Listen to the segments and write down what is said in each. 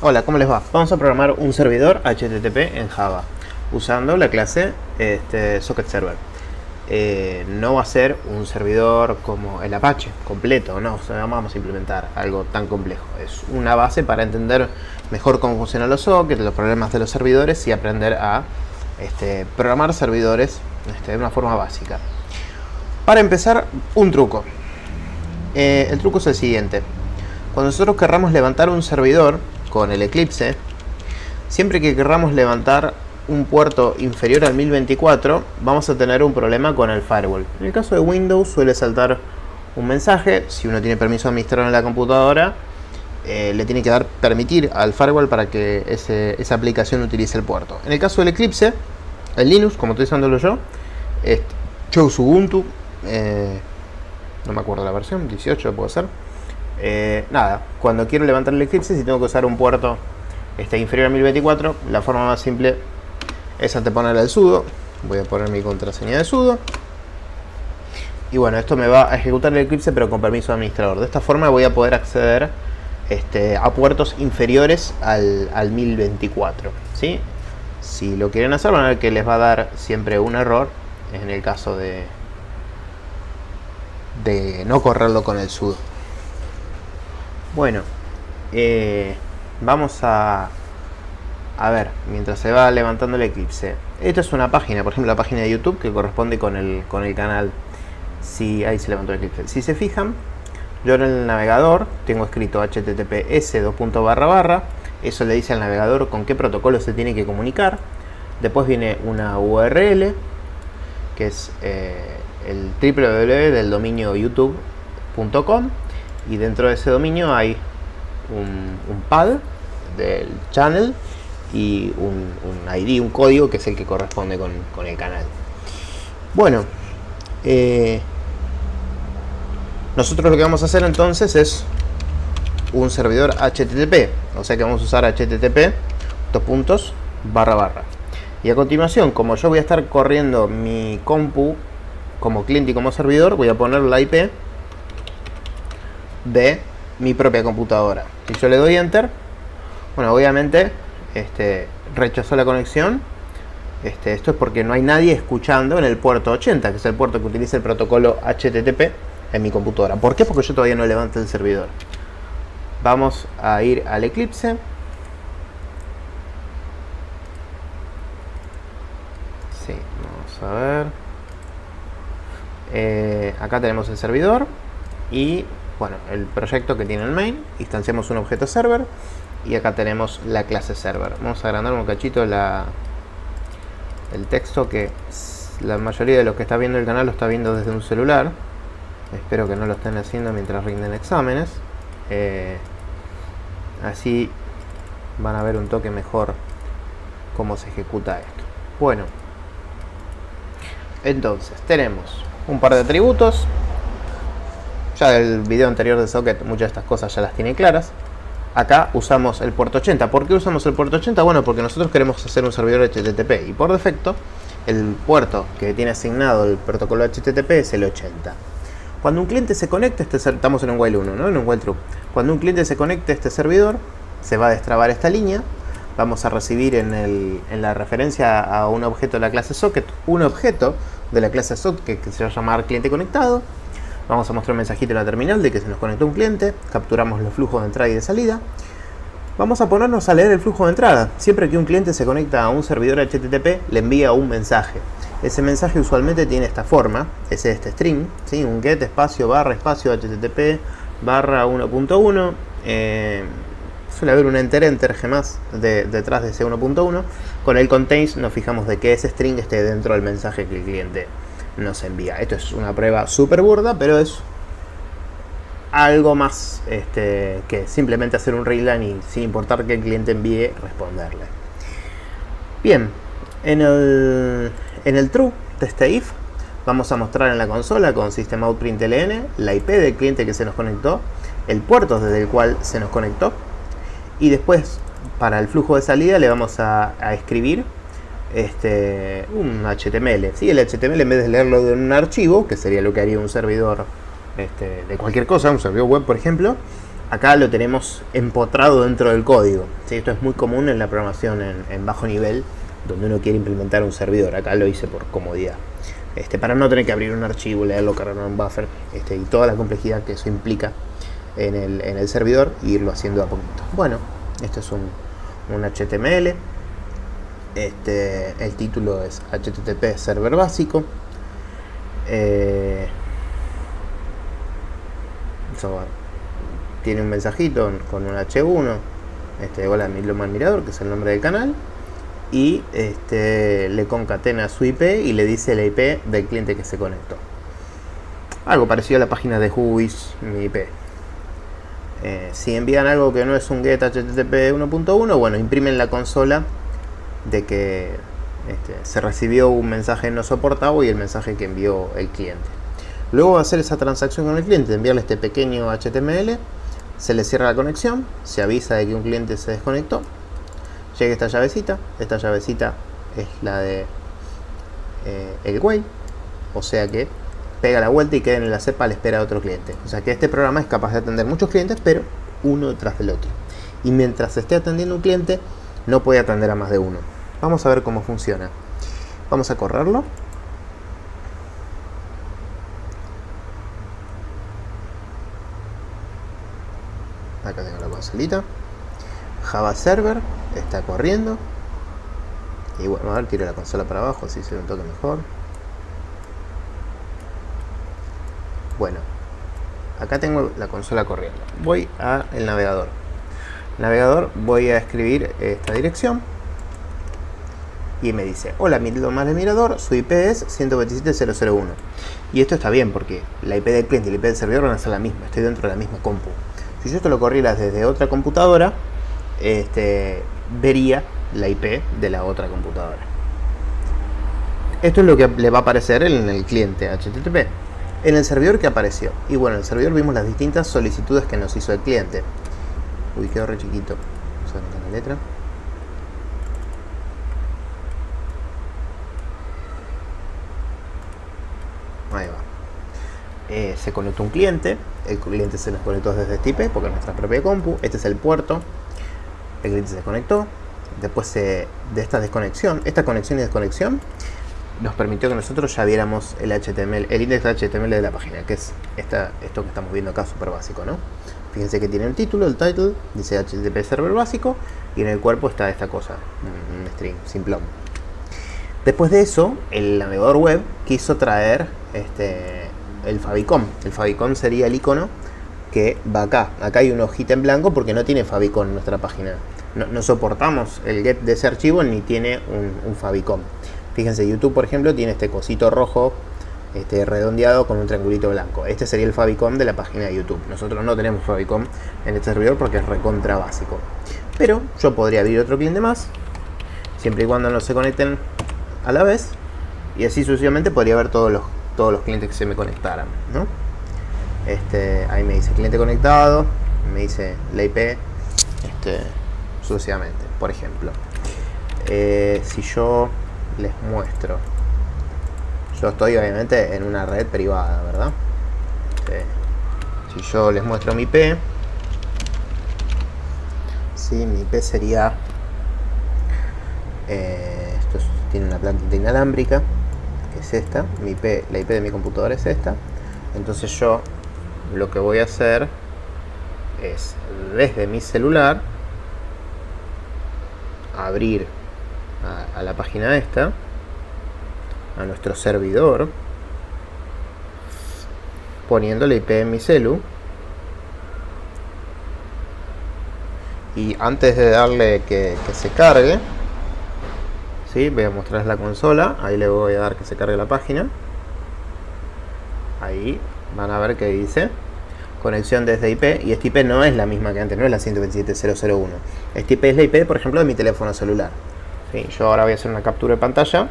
Hola, ¿cómo les va? Vamos a programar un servidor HTTP en Java usando la clase Socket Server. No va a ser un servidor como el Apache completo, no, o sea, vamos a implementar algo tan complejo. Es una base para entender mejor cómo funcionan los sockets, los problemas de los servidores y aprender a programar servidores de una forma básica. Para empezar, un truco. El truco es el siguiente. Cuando nosotros querramos levantar un servidor con el Eclipse, siempre que querramos levantar un puerto inferior al 1024, vamos a tener un problema con el firewall. En el caso de Windows suele saltar un mensaje, si uno tiene permiso de administrar en la computadora, le tiene que dar permitir al firewall para que esa aplicación utilice el puerto. En el caso del Eclipse, el Linux, como estoy usándolo yo uso Ubuntu, no me acuerdo la versión, 18 puede ser. Nada, cuando quiero levantar el Eclipse, si tengo que usar un puerto inferior a 1024, la forma más simple es anteponer el sudo. Voy a poner mi contraseña de sudo. Y bueno, esto me va a ejecutar el Eclipse, pero con permiso de administrador. De esta forma voy a poder acceder a puertos inferiores al 1024, ¿sí? Si lo quieren hacer, van a ver que les va a dar siempre un error en el caso de no correrlo con el sudo. Bueno, vamos a ver, mientras se va levantando el Eclipse. Esta es una página, por ejemplo la página de YouTube que corresponde con el canal. Si ahí se levantó el Eclipse. Si se fijan, yo en el navegador tengo escrito https://. Eso le dice al navegador con qué protocolo se tiene que comunicar. Después viene una URL, que es el www del dominio youtube.com. Y dentro de ese dominio hay un pad del channel y un ID, un código que es el que corresponde con el canal. Bueno, nosotros lo que vamos a hacer entonces es un servidor HTTP, o sea que vamos a usar http://. Y a continuación, como yo voy a estar corriendo mi compu como cliente y como servidor, voy a poner la IP de mi propia computadora. Si yo le doy enter, bueno, obviamente rechazó la conexión. Esto es porque no hay nadie escuchando en el puerto 80, que es el puerto que utiliza el protocolo HTTP en mi computadora. ¿Por qué? Porque yo todavía no levanto el servidor. Vamos a ir al Eclipse. Sí, vamos a ver. Acá tenemos el servidor y bueno, el proyecto que tiene el main. Instanciamos un objeto server y acá tenemos la clase server. Vamos a agrandar un cachito el texto, que la mayoría de los que está viendo el canal lo está viendo desde un celular. Espero que no lo estén haciendo mientras rinden exámenes. Así van a ver un toque mejor cómo se ejecuta esto. Bueno, entonces tenemos un par de atributos. Ya del video anterior de Socket muchas de estas cosas ya las tiene claras. Acá usamos el puerto 80. ¿Por qué usamos el puerto 80? Bueno, porque nosotros queremos hacer un servidor HTTP y por defecto el puerto que tiene asignado el protocolo HTTP es el 80. Cuando un cliente se conecte, estamos en un while 1, ¿no? En un while true. Cuando un cliente se conecte a este servidor, se va a destrabar esta línea. Vamos a recibir en la referencia a un objeto de la clase Socket, un objeto de la clase Socket que se va a llamar cliente conectado. Vamos a mostrar un mensajito en la terminal de que se nos conectó un cliente. Capturamos los flujos de entrada y de salida. Vamos a ponernos a leer el flujo de entrada. Siempre que un cliente se conecta a un servidor HTTP, le envía un mensaje. Ese mensaje usualmente tiene esta forma, es este string, ¿sí? Un get espacio barra espacio http barra 1.1. Suele haber un enter Gmás detrás de ese 1.1. Con el contains nos fijamos de que ese string esté dentro del mensaje que el cliente nos envía. Esto es una prueba súper burda, pero es algo más que simplemente hacer un readline y sin importar que el cliente envíe, responderle. Bien, en el true de este if vamos a mostrar en la consola con systemout.println la IP del cliente que se nos conectó, el puerto desde el cual se nos conectó, y después para el flujo de salida le vamos a escribir un HTML. ¿Sí? El HTML, en vez de leerlo de un archivo, que sería lo que haría un servidor de cualquier cosa, un servidor web por ejemplo, acá lo tenemos empotrado dentro del código. ¿Sí? Esto es muy común en la programación en bajo nivel, donde uno quiere implementar un servidor. Acá lo hice por comodidad. Para no tener que abrir un archivo, leerlo, cargarlo en un buffer, y toda la complejidad que eso implica en el servidor, e irlo haciendo a poquito. Bueno, esto es un HTML. El título es HTTP server básico. Tiene un mensajito con un H1. Hola, Midlotman Mirador, que es el nombre del canal. Y le concatena su IP y le dice la IP del cliente que se conectó. Algo parecido a la página de Whois mi IP. Si envían algo que no es un get HTTP 1.1, bueno, imprimen la consola de que se recibió un mensaje no soportado y el mensaje que envió el cliente. Luego va a hacer esa transacción con el cliente, enviarle este pequeño HTML, se le cierra la conexión, se avisa de que un cliente se desconectó, llega esta llavecita es la de el wait, o sea que pega la vuelta y queda en la cepa a la espera de otro cliente. O sea que este programa es capaz de atender muchos clientes, pero uno detrás del otro. Y mientras esté atendiendo un cliente, no puede atender a más de uno. Vamos a ver cómo funciona. Vamos a correrlo. Acá tengo la consolita. Java Server está corriendo. Y bueno, a ver, tiro la consola para abajo, así se ve un toque mejor. Bueno, acá tengo la consola corriendo. Voy al navegador. Voy a escribir esta dirección. Y me dice, hola, Midlotman Mirador, su IP es 127.0.0.1. Y esto está bien porque la IP del cliente y la IP del servidor van a ser la misma. Estoy dentro de la misma compu. Si yo esto lo corriera desde otra computadora, vería la IP de la otra computadora. Esto es lo que le va a aparecer en el cliente HTTP. En el servidor, ¿qué apareció? Y bueno, en el servidor vimos las distintas solicitudes que nos hizo el cliente. Uy, quedó re chiquito. Vamos a ver la letra. Ahí va. Se conectó un cliente. El cliente se nos conectó desde este IP porque es nuestra propia compu. Este es el puerto. El cliente se desconectó. Después de esta desconexión, esta conexión y desconexión nos permitió que nosotros ya viéramos el HTML, el index HTML de la página, que es esto que estamos viendo acá, súper básico, ¿no? Fíjense que tiene un título, el title, dice HTTP server básico, y en el cuerpo está esta cosa, un string, simplón. Después de eso, el navegador web quiso traer el favicon. El favicon sería el icono que va acá. Acá hay una hojita en blanco porque no tiene favicon en nuestra página. No soportamos el get de ese archivo ni tiene un favicon. Fíjense, YouTube, por ejemplo, tiene este cosito rojo redondeado con un triangulito blanco. Este sería el favicon de la página de YouTube. Nosotros no tenemos favicon en este servidor porque es recontra básico. Pero yo podría abrir otro cliente más, siempre y cuando no se conecten a la vez, y así sucesivamente podría ver todos los clientes que se me conectaran, ¿no? Ahí me dice cliente conectado, me dice la IP, sucesivamente. Por ejemplo, si yo les muestro, yo estoy obviamente en una red privada, ¿verdad? Si yo les muestro mi IP, ¿sí? Mi IP sería tiene una plantita inalámbrica, que es esta. La IP de mi computadora es esta. Entonces yo lo que voy a hacer es, desde mi celular, abrir a la página esta, a nuestro servidor, poniendo la IP en mi celu. Y antes de darle que se cargue, ¿sí? Voy a mostrarles la consola. Ahí le voy a dar que se cargue la página. Ahí van a ver que dice conexión desde IP. Y esta IP no es la misma que antes, no es la 127.0.0.1. Esta IP es la IP, por ejemplo, de mi teléfono celular. ¿Sí? Yo ahora voy a hacer una captura de pantalla.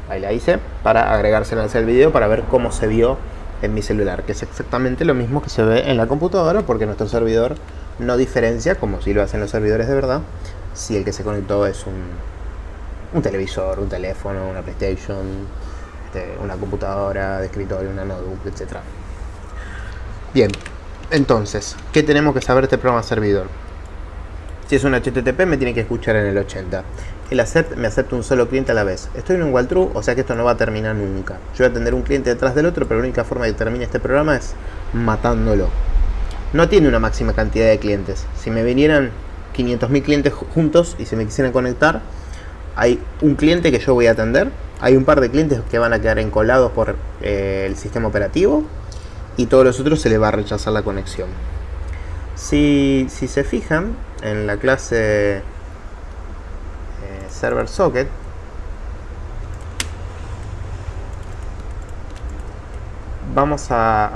Ahí la hice para agregársela al video para ver cómo se vio en mi celular, que es exactamente lo mismo que se ve en la computadora, porque nuestro servidor no diferencia, como si lo hacen los servidores de verdad, si el que se conectó es un televisor, un teléfono, una PlayStation, una computadora de escritorio, una notebook, etc. Bien, Entonces, ¿qué tenemos que saber de este programa servidor? Si es un HTTP me tiene que escuchar en el 80. El accept me acepta un solo cliente a la vez. Estoy en un while true, o sea que esto no va a terminar nunca. Yo voy a tener un cliente detrás del otro, pero la única forma de que termine este programa es matándolo. No tiene una máxima cantidad de clientes. Si me vinieran 500.000 clientes juntos y se me quisieran conectar, hay un cliente que yo voy a atender, hay un par de clientes que van a quedar encolados por el sistema operativo y todos los otros se les va a rechazar la conexión. Si se fijan en la clase server socket, vamos a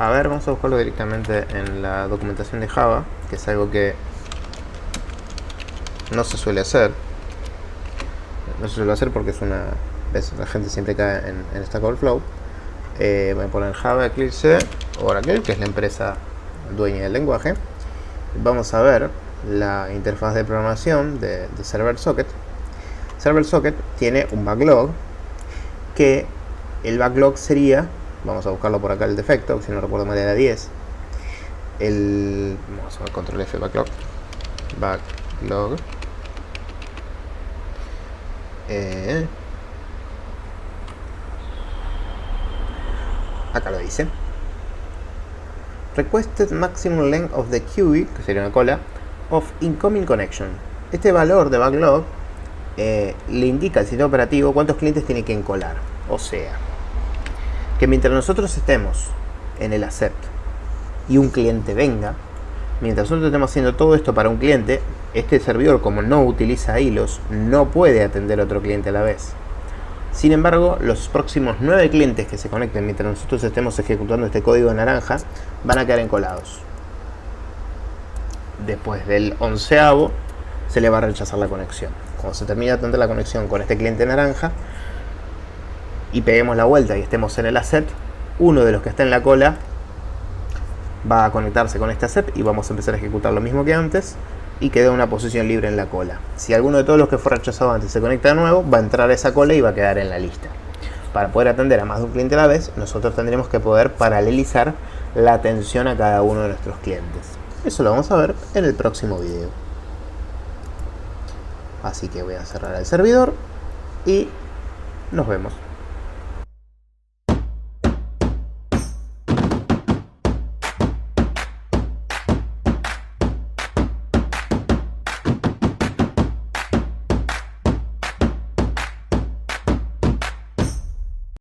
buscarlo directamente en la documentación de Java, que es algo que no se suele hacer. No se suele hacer porque es una... ¿ves? La gente siempre cae en Stack Overflow. Voy a poner Java Eclipse Oracle, que es la empresa dueña del lenguaje. Vamos a ver la interfaz de programación de Server Socket. Server Socket tiene un backlog, que el backlog sería, vamos a buscarlo por acá el defecto, si no recuerdo mal era 10. Vamos a ver control F backlog. Backlog. Acá lo dice. Requested maximum length of the queue, que sería una cola, of incoming connection. Este valor de backlog le indica al sistema operativo cuántos clientes tiene que encolar. O sea, que mientras nosotros estemos en el accept y un cliente venga, mientras nosotros estemos haciendo todo esto para un cliente, este servidor, como no utiliza hilos, no puede atender a otro cliente a la vez. Sin embargo, los próximos 9 clientes que se conecten mientras nosotros estemos ejecutando este código naranja van a quedar encolados. Después del 11avo se le va a rechazar la conexión. Cuando se termine de atender la conexión con este cliente naranja y peguemos la vuelta y estemos en el accept, uno de los que está en la cola va a conectarse con este accept y vamos a empezar a ejecutar lo mismo que antes y queda una posición libre en la cola. Si alguno de todos los que fue rechazado antes se conecta de nuevo, va a entrar a esa cola y va a quedar en la lista. Para poder atender a más de un cliente a la vez, nosotros tendremos que poder paralelizar la atención a cada uno de nuestros clientes. Eso lo vamos a ver en el próximo video. Así que voy a cerrar el servidor y nos vemos.